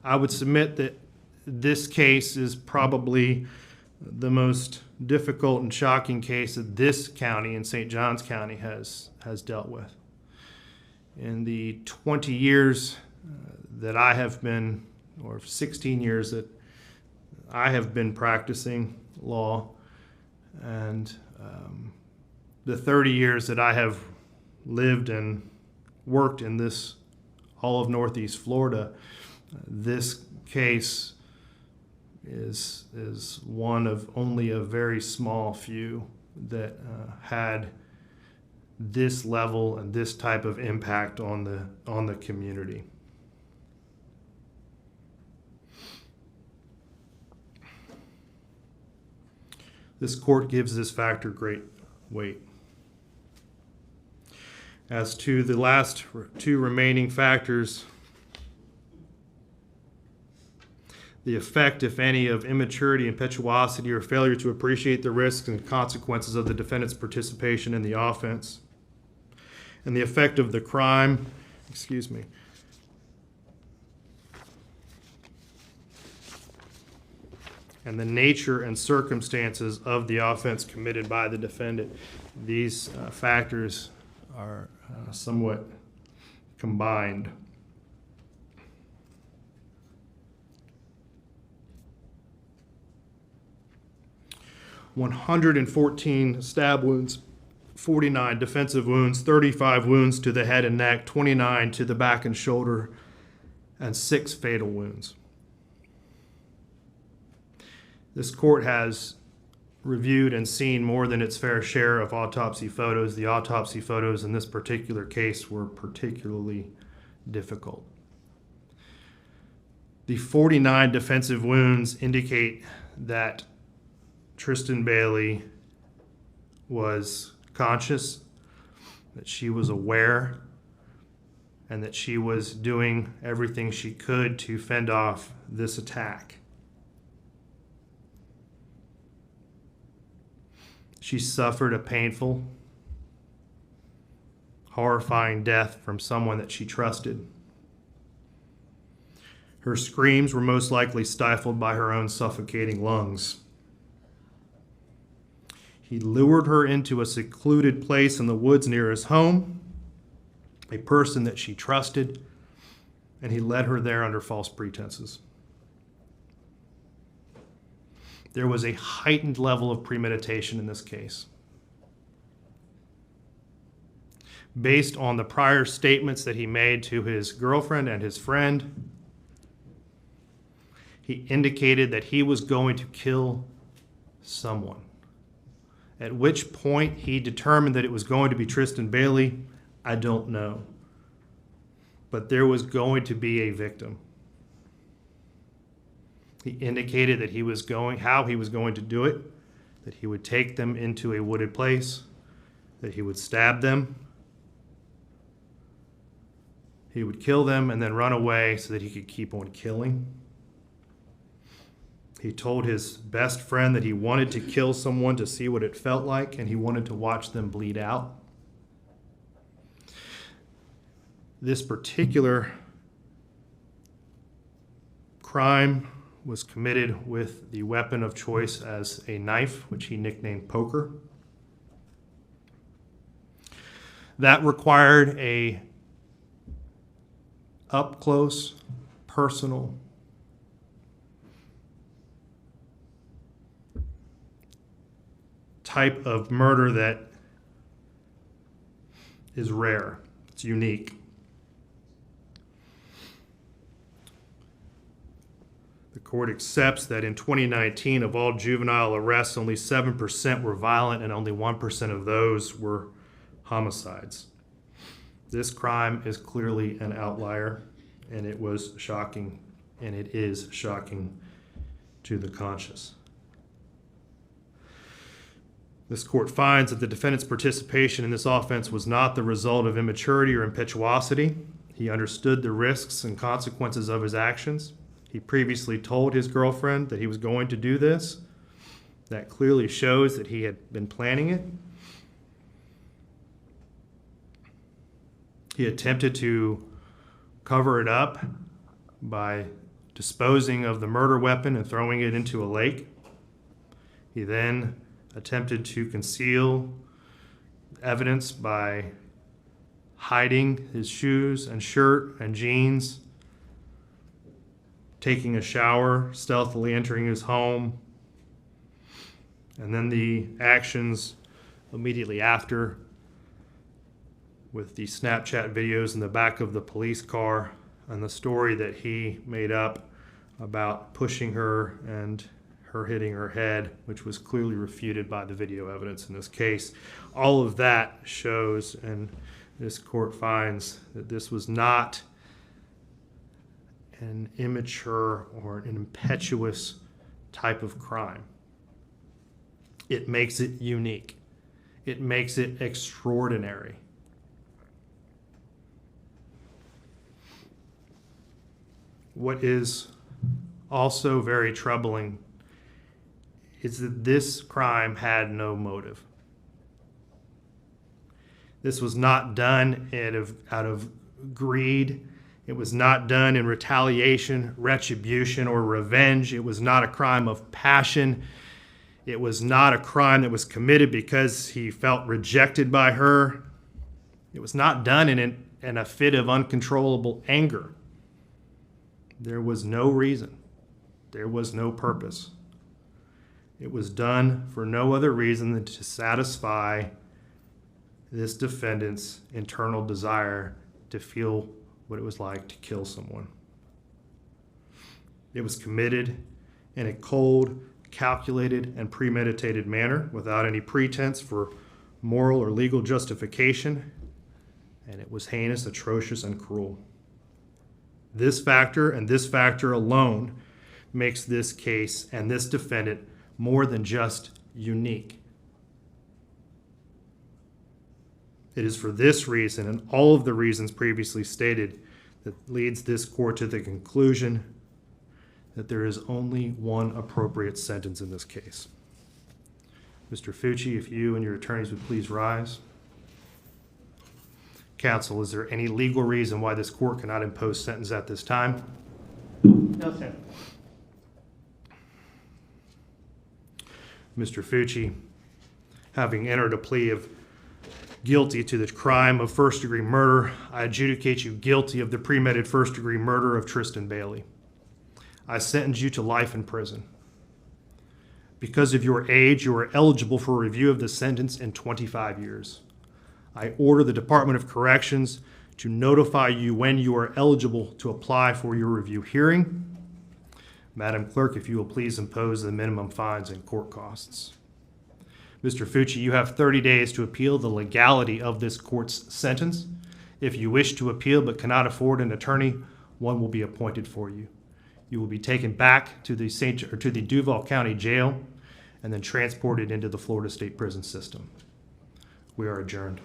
I would submit that this case is probably the most difficult and shocking case that this county in St. Johns County has dealt with. In the 20 years that I have been, or 16 years that I have been practicing law, and the 30 years that I have lived and worked in this all of Northeast Florida, this case is one of only a very small few that had this level and this type of impact on the community. This court gives this factor great weight. As to the last two remaining factors, the effect, if any, of immaturity, impetuosity, or failure to appreciate the risks and consequences of the defendant's participation in the offense, and the effect of the crime, and the nature and circumstances of the offense committed by the defendant. These factors are somewhat combined. "114 stab wounds, 49 defensive wounds, 35 wounds to the head and neck, 29 to the back and shoulder, and 6 fatal wounds." This court has reviewed and seen more than its fair share of autopsy photos. The autopsy photos in this particular case were particularly difficult. The 49 defensive wounds indicate that Tristyn Bailey was conscious, that she was aware, and that she was doing everything she could to fend off this attack. She suffered a painful, horrifying death from someone that she trusted. Her screams were most likely stifled by her own suffocating lungs. He lured her into a secluded place in the woods near his home, a person that she trusted, and he led her there under false pretenses. There was a heightened level of premeditation in this case. Based on the prior statements that he made to his girlfriend and his friend, he indicated that he was going to kill someone. At which point he determined that it was going to be Tristyn Bailey, I don't know. But there was going to be a victim. He indicated that how he was going to do it, that he would take them into a wooded place, that he would stab them, he would kill them and then run away so that he could keep on killing. He told his best friend that he wanted to kill someone to see what it felt like, and he wanted to watch them bleed out. This particular crime was committed with the weapon of choice as a knife, which he nicknamed Poker. That required a up-close, personal, type of murder that is rare. It's unique. The court accepts that in 2019, of all juvenile arrests, only 7% were violent and only 1% of those were homicides. This crime is clearly an outlier, and it was shocking, and it is shocking to the conscious. This court finds that the defendant's participation in this offense was not the result of immaturity or impetuosity. He understood the risks and consequences of his actions. He previously told his girlfriend that he was going to do this. That clearly shows that he had been planning it. He attempted to cover it up by disposing of the murder weapon and throwing it into a lake. He then attempted to conceal evidence by hiding his shoes and shirt and jeans, taking a shower, stealthily entering his home, and then the actions immediately after with the Snapchat videos in the back of the police car and the story that he made up about pushing her and her hitting her head, which was clearly refuted by the video evidence in this case. All of that shows, and this court finds, that this was not an immature or an impetuous type of crime. It makes it unique. It makes it extraordinary. What is also very troubling is that this crime had no motive. This was not done out of greed. It was not done in retaliation, retribution, or revenge. It was not a crime of passion. It was not a crime that was committed because he felt rejected by her. It was not done in a fit of uncontrollable anger. There was no reason. There was no purpose. It was done for no other reason than to satisfy this defendant's internal desire to feel what it was like to kill someone. It was committed in a cold, calculated, and premeditated manner without any pretense for moral or legal justification, and it was heinous, atrocious, and cruel. This factor and this factor alone makes this case and this defendant more than just unique. It is for this reason and all of the reasons previously stated that leads this court to the conclusion that there is only one appropriate sentence in this case. Mr. Fucci, if you and your attorneys would please rise. Counsel, is there any legal reason why this court cannot impose sentence at this time? No, sir. Mr. Fucci, having entered a plea of guilty to the crime of first-degree murder, I adjudicate you guilty of the premeditated first-degree murder of Tristyn Bailey. I sentence you to life in prison. Because of your age, you are eligible for review of the sentence in 25 years. I order the Department of Corrections to notify you when you are eligible to apply for your review hearing. Madam Clerk, if you will please impose the minimum fines and court costs. Mr. Fucci, you have 30 days to appeal the legality of this court's sentence. If you wish to appeal but cannot afford an attorney, one will be appointed for you. You will be taken back to the Duval County Jail and then transported into the Florida State Prison System. We are adjourned.